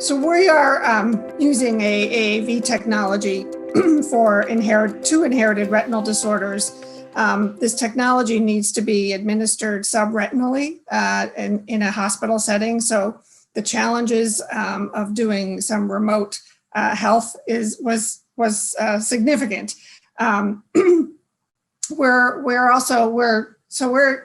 So we are using AAV technology for two inherited retinal disorders. This technology needs to be administered subretinally in a hospital setting. So the challenges of doing some remote health was significant. We're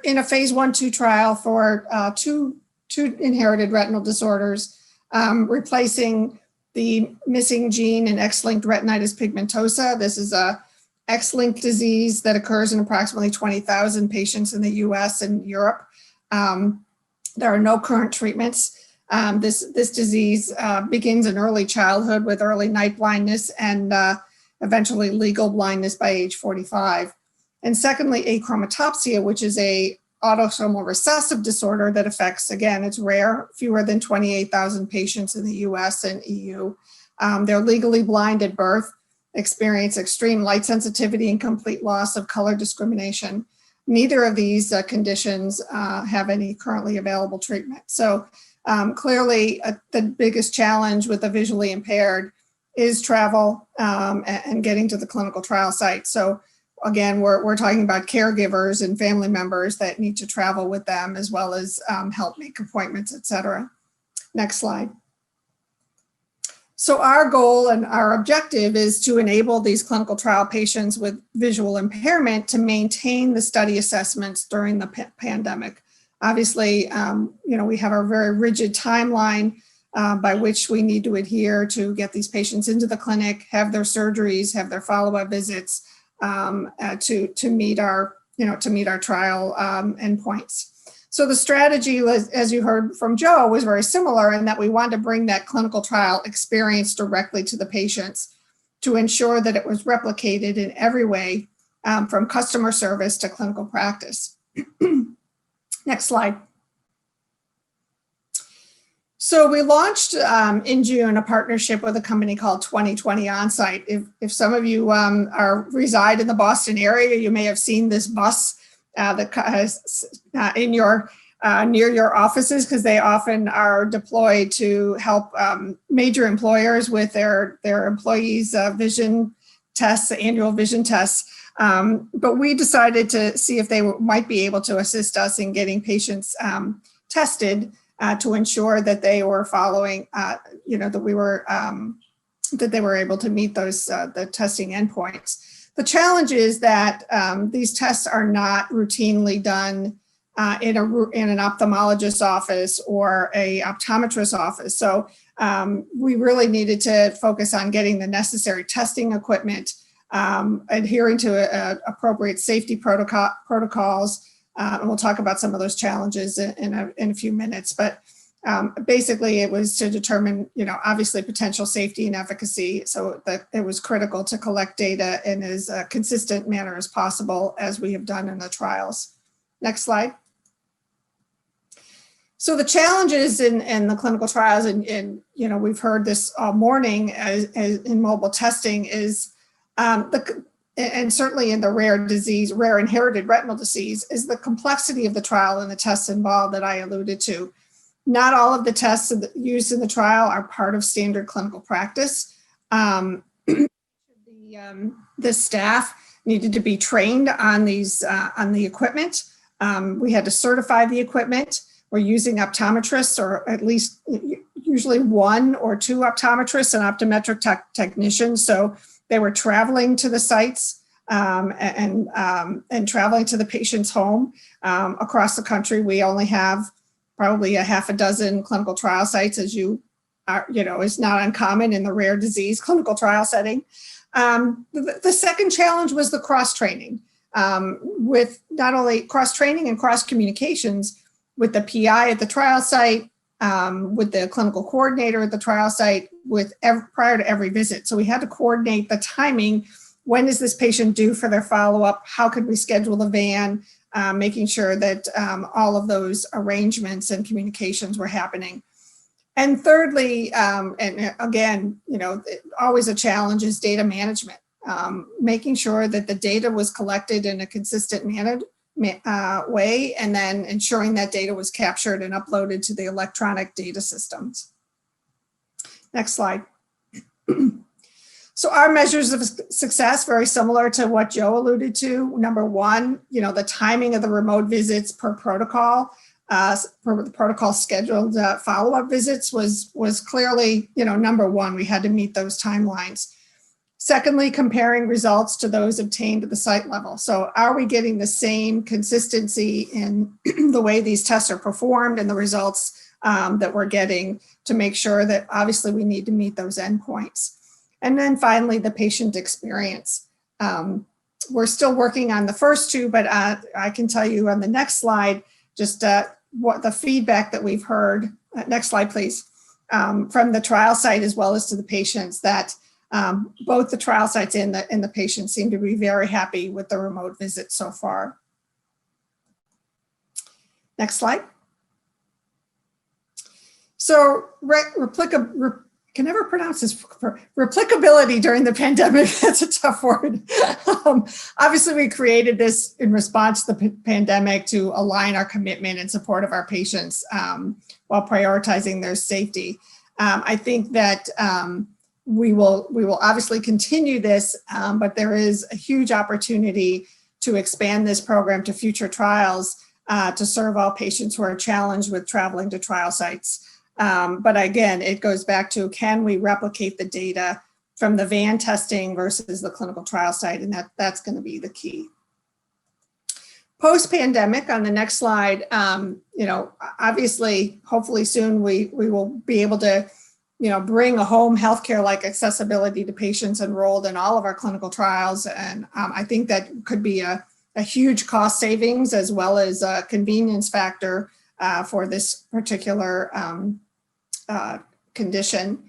in a phase 1/2 trial for two inherited retinal disorders, replacing the missing gene in X-linked retinitis pigmentosa. This is a X-linked disease that occurs in approximately 20,000 patients in the US and Europe. There are no current treatments. This disease begins in early childhood with early night blindness and eventually legal blindness by age 45. And secondly, achromatopsia, which is a autosomal recessive disorder that affects, again, it's rare, fewer than 28,000 patients in the US and EU. They're legally blind at birth, experience extreme light sensitivity and complete loss of color discrimination. Neither of these conditions have any currently available treatment. So clearly the biggest challenge with the visually impaired is travel and getting to the clinical trial site. So again, we're talking about caregivers and family members that need to travel with them, as well as help make appointments, et cetera. Next slide. So our goal and our objective is to enable these clinical trial patients with visual impairment to maintain the study assessments during the pandemic. Obviously, we have a very rigid timeline by which we need to adhere to get these patients into the clinic, have their surgeries, have their follow-up visits, to meet our trial endpoints. So the strategy was, as you heard from Joe, was very similar in that we wanted to bring that clinical trial experience directly to the patients to ensure that it was replicated in every way, from customer service to clinical practice. Next slide. So we launched in June a partnership with a company called 2020 Onsite. If some of you reside in the Boston area, you may have seen this bus that has in your near your offices, because they often are deployed to help major employers with their employees' vision tests, annual vision tests. But we decided to see if they might be able to assist us in getting patients tested to ensure that they were following, that they were able to meet those the testing endpoints. The challenge is that these tests are not routinely done in an ophthalmologist's office or a optometrist's office. So we really needed to focus on getting the necessary testing equipment, adhering to appropriate safety protocols. And we'll talk about some of those challenges in a few minutes. But basically, it was to determine, obviously potential safety and efficacy. So that it was critical to collect data in as consistent manner as possible, as we have done in the trials. Next slide. So the challenges in the clinical trials, and we've heard this all morning as in mobile testing, is and certainly in the rare inherited retinal disease, is the complexity of the trial and the tests involved that I alluded to. Not all of the tests used in the trial are part of standard clinical practice. The staff needed to be trained on on the equipment. We had to certify the equipment. We're using optometrists, or at least usually one or two optometrists and optometric technicians. So they were traveling to the sites and traveling to the patient's home across the country. We only have probably a half a dozen clinical trial sites, as is not uncommon in the rare disease clinical trial setting. The second challenge was the cross-training, with not only cross-training and cross-communications with the PI at the trial site, with the clinical coordinator at the trial site, prior to every visit. So we had to coordinate the timing. When is this patient due for their follow-up? How could we schedule the van? Making sure that all of those arrangements and communications were happening. And thirdly, and again, always a challenge, is data management. Making sure that the data was collected in a consistent way, and then ensuring that data was captured and uploaded to the electronic data systems. Next slide. So our measures of success, very similar to what Joe alluded to. Number one, the timing of the remote visits per protocol, per the protocol scheduled follow-up visits was clearly, number one. We had to meet those timelines. Secondly, comparing results to those obtained at the site level. So are we getting the same consistency in the way these tests are performed and the results that we're getting, to make sure that obviously we need to meet those endpoints. And then finally, the patient experience. We're still working on the first two, but I can tell you on the next slide, just what the feedback that we've heard, next slide please, from the trial site as well as to the patients, that both the trial sites and the patients seem to be very happy with the remote visit so far. Next slide. So can never pronounce this, replicability during the pandemic, that's a tough word. Obviously, we created this in response to the pandemic to align our commitment and support of our patients while prioritizing their safety. I think that we will obviously continue this, but there is a huge opportunity to expand this program to future trials to serve all patients who are challenged with traveling to trial sites. But again, it goes back to, can we replicate the data from the van testing versus the clinical trial site? And that's going to be the key. Post-pandemic, on the next slide, obviously, hopefully soon we will be able to, bring a home healthcare-like accessibility to patients enrolled in all of our clinical trials. And I think that could be a huge cost savings as well as a convenience factor for this particular condition.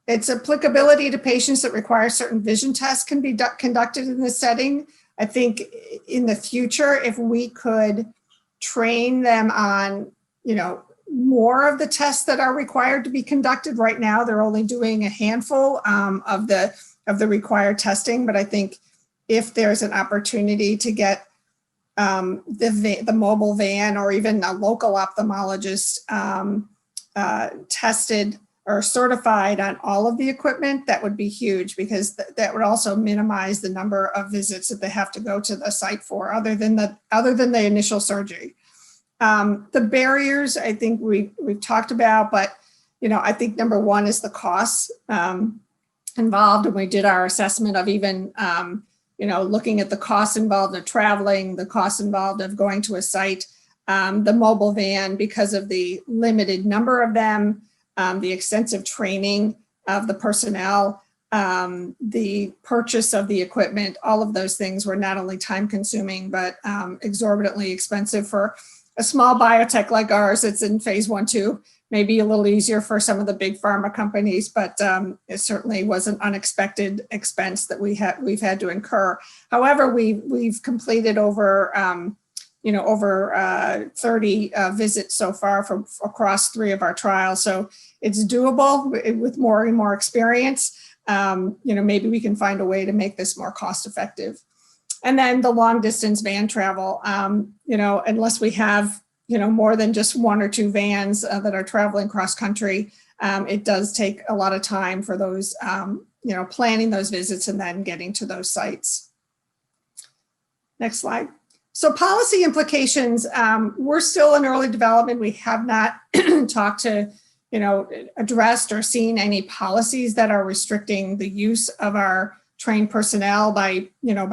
Its applicability to patients that require certain vision tests can be conducted in this setting. I think in the future, if we could train them on, more of the tests that are required to be conducted. Right now, they're only doing a handful of the required testing, but I think if there's an opportunity to get the mobile van or even a local ophthalmologist tested or certified on all of the equipment, that would be huge, because that would also minimize the number of visits that they have to go to the site for, other than the initial surgery. The barriers, I think we've talked about, but I think number one is the costs involved, and we did our assessment of even looking at the costs involved of traveling, the costs involved of going to a site, the mobile van, because of the limited number of them, the extensive training of the personnel, the purchase of the equipment. All of those things were not only time consuming, but exorbitantly expensive for a small biotech like ours that's in phase 1-2. Maybe a little easier for some of the big pharma companies, but it certainly was an unexpected expense that we've had to incur. However, we've completed over 30 visits so far from across 3 of our trials. So it's doable with more and more experience. Maybe we can find a way to make this more cost effective. And then the long distance van travel, unless we have, more than just 1 or 2 vans that are traveling cross country, it does take a lot of time for those, planning those visits and then getting to those sites. Next slide. So policy implications, we're still in early development. We have not talked to, addressed or seen any policies that are restricting the use of our trained personnel by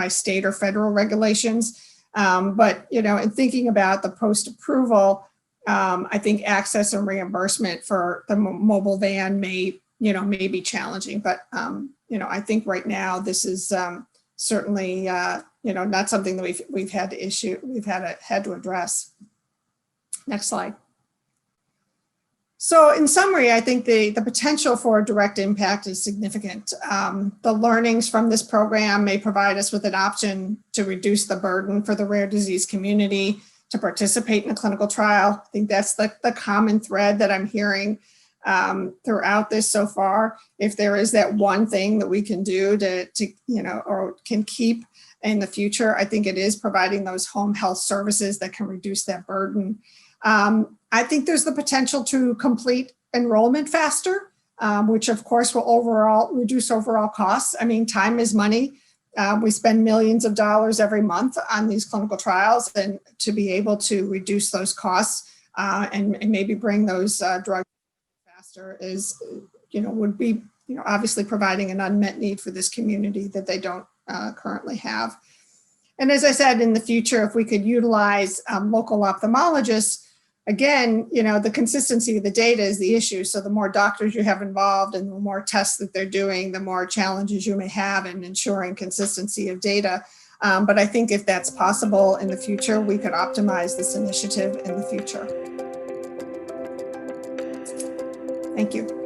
state or federal regulations. But, in thinking about the post-approval, I think access and reimbursement for the mobile van may be challenging. But, I think right now this is certainly, not something that we've had to address. Next slide. So in summary, I think the potential for direct impact is significant. The learnings from this program may provide us with an option to reduce the burden for the rare disease community to participate in a clinical trial. I think that's the common thread that I'm hearing throughout this so far. If there is that one thing that we can do to or can keep in the future. I think it is providing those home health services that can reduce that burden. I think there's the potential to complete enrollment faster, which of course will reduce overall costs. I mean, time is money. We spend millions of dollars every month on these clinical trials, and to be able to reduce those costs and maybe bring those drugs faster is, would be, obviously providing an unmet need for this community that they don't currently have. And as I said, in the future, if we could utilize local ophthalmologists, again, the consistency of the data is the issue. So the more doctors you have involved and the more tests that they're doing, the more challenges you may have in ensuring consistency of data. But I think if that's possible in the future, we could optimize this initiative in the future. Thank you.